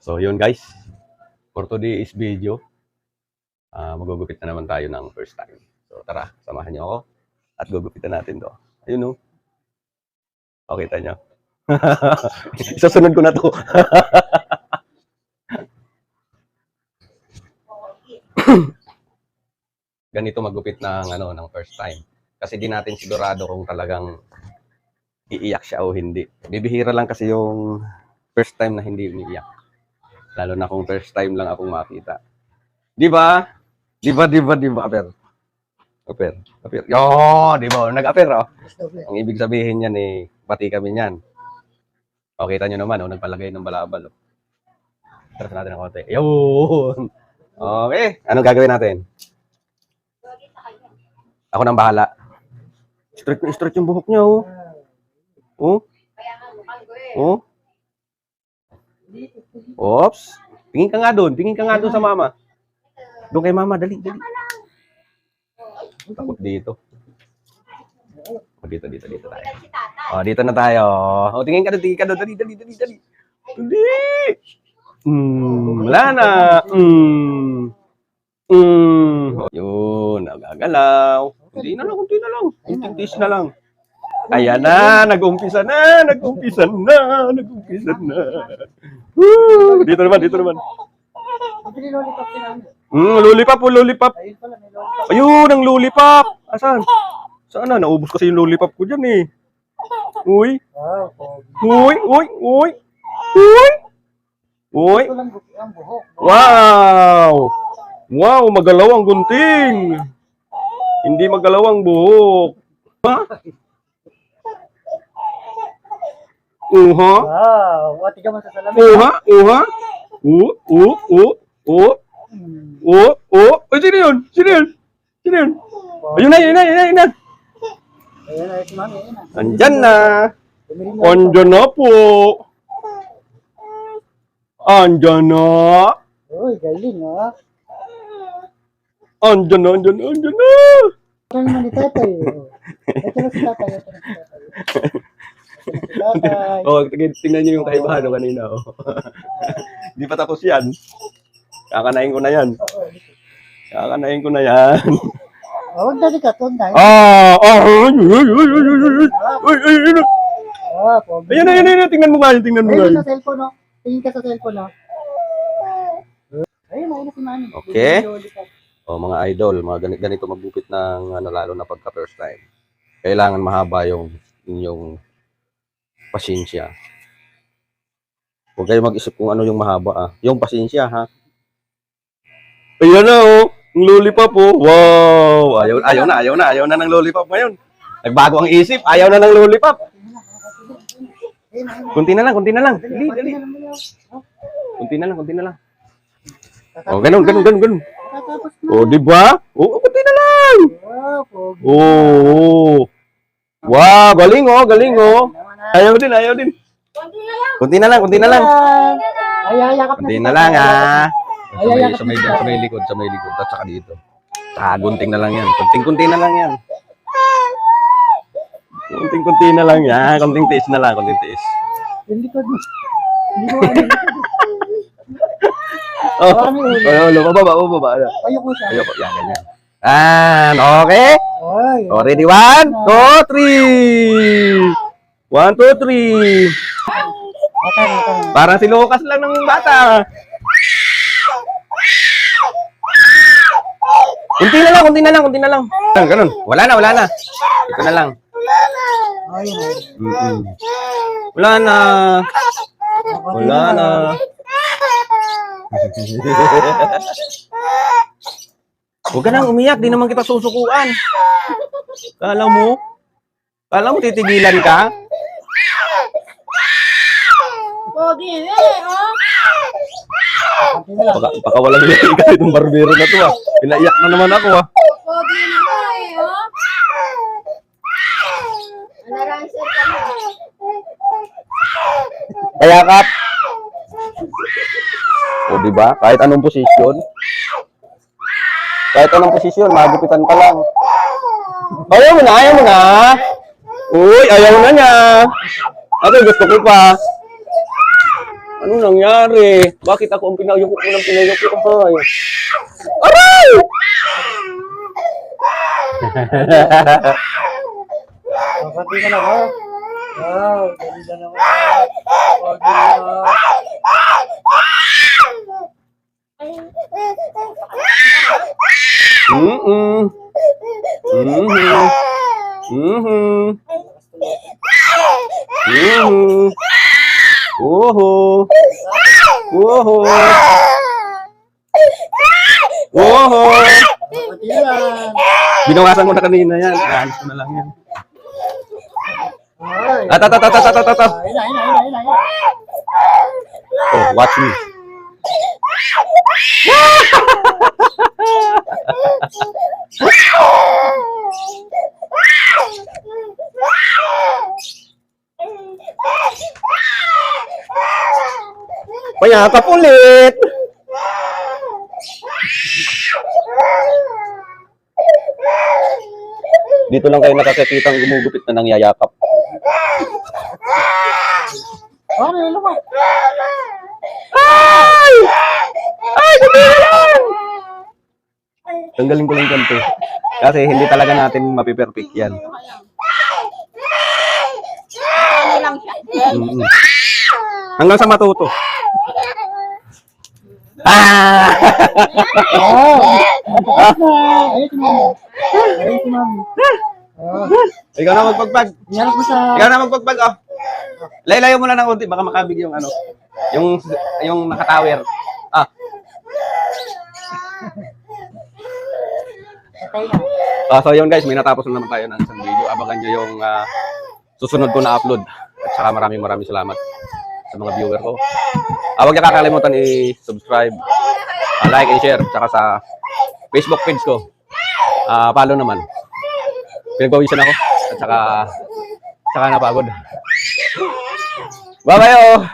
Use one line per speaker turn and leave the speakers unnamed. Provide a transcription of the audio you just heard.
So, yun guys. For today's video, magugupit na naman tayo ng first time. So, tara, samahan niyo ako at gugupitan natin to. Ayun o. O, kita niyo. Isasunod ko na to. Ganito magupit ng first time. Kasi di natin sigurado kung talagang iiyak siya o hindi. Bibihira lang kasi yung first time na hindi umiiyak. Lalo na kung first time lang akong makita. Di ba? Di ba? Aper. Yo, di ba? Nag-aper, oh. Ang ibig sabihin niyan pati kami niyan. O, kita nyo naman, nagpalagay ng balabal. Oh. Tara natin ng konti. Yun! Okay, anong gagawin natin? Ako nang bahala. Straight yung buhok niya, oh. Oh? Oh? Oops. Tingin ka nga doon sa mama. Doon kay mama, dali. Takot dito. O, dito tayo. O, dito na tayo. O, tingin ka doon. Dali. Wala na. Yun, nagagalaw. Kunti na lang. Kunting na lang. Ayan na, nag-umpisa na. Woo! Dito naman. Lollipop. Ayun, ang lollipop. Asan? Saan na? Naubos kasi yung lollipop ko dyan eh. Uy. Wow, magalaw ang gunting. Hindi magalaw ang buhok. Ha?
Wow, wati ka man sa salamin.
Ay, sino yun? Ayun na.
Ayan na, si mami, ayan na.
Andyan na po. Andyan na.
Uy, galing ha.
Andyan na.
Ito naman ni tatay. Ito na si tatay.
Oh, tingnan niyo yung kaibahan kanina. Oh. Di pa tapos yan. Kakanain ko na yan.
Huwag na ka, tuwan tayo.
Ayun, tingnan mo nga.
Ayun sa cellphone, no? Tingin ka sa cellphone, no? Ayun na si mami.
Okay. Oh, mga idol, mga ganito magbupit ng lalo na pagka first time. Kailangan mahaba yung inyong pasensya. Huwag kayo mag-isip kung ano yung mahaba, Yung pasensya, ha? Ayan na, oh. Ang lollipop, oh. Wow. Ayaw na ng lollipop ngayon. Nagbago ang isip. Ayaw na ng lollipop. Kunti na lang. Dali. Kunti na lang. Oh, ganun. Oh, di ba? Oh, kunti na lang. Oh. Wow, galing, oh. Ayaw din. Kunti na lang.
Kunti na lang,
ha. Sa may likod, at saka dito. Gunting na lang yan. Kunti na lang yan. Kunting na lang yan. Kunting tiis na lang.
Yung likod mo. Hindi mo
Baba.
Ayoko siya.
Ayoko, yan, ganyan. Okay?
Ay.
Ready? 1, 2, 3. 1, 2, 3. Parang si Lucas lang ng bata. Kunti na lang. Ganun. Wala na. Ito na lang. Wala na. Huwag ka nang umiyak. Di naman kita susukuan. Kala mo titigilan ka? Baka walang iyak ka itong barbero na to, Pinaiyak na naman ako, Kaya kap. O, diba? Kahit anong posisyon, magupitan ka lang. Ayaw mo na. Uy, ayaw na niya. Gusto ko pa. Ano nangyari? Bakit ako ang pinayuko mo ng pinayuko? Ay! Aray!
Kapati ka na ba? Wow, ganda naman.
Mm-mm. Mhm. Mhm. Mhm. Oho. Oho. Oho.
Kapati lang.
Binawasan ko na kanina yan. Alis ko na lang yan.
Ay.
At.
Ayun na.
Oh, watch me. Payakap ulit. Dito lang kayo nakakitang gumugupit na nangyayakap.
Ano yun naman?
Ay! Ay, gabilan! Tanggalin ko lang ganito. Kasi hindi talaga natin mapiperfect yan. Mm-mm. Hanggang sa matuto. Ah!
Ayun si mami. Ayun si mami. Oh.
Ikaw na magpagpag.
Iharap mo sa...
Ikaw na magpagpag, oh. Laylayo mo lang ng konti, baka makabig yung ano. Yung nakatower. Ah.
Patay na.
So yun guys, may natapos na naman tayo ng isang video. Abangan nyo yung susunod ko na upload. At saka maraming salamat sa mga viewer ko. Huwag niyo kakalimutan i-subscribe, like and share. Tsaka sa Facebook page ko. Follow naman. Pinagpawisan ako. At saka napagod. Bye-bye oh!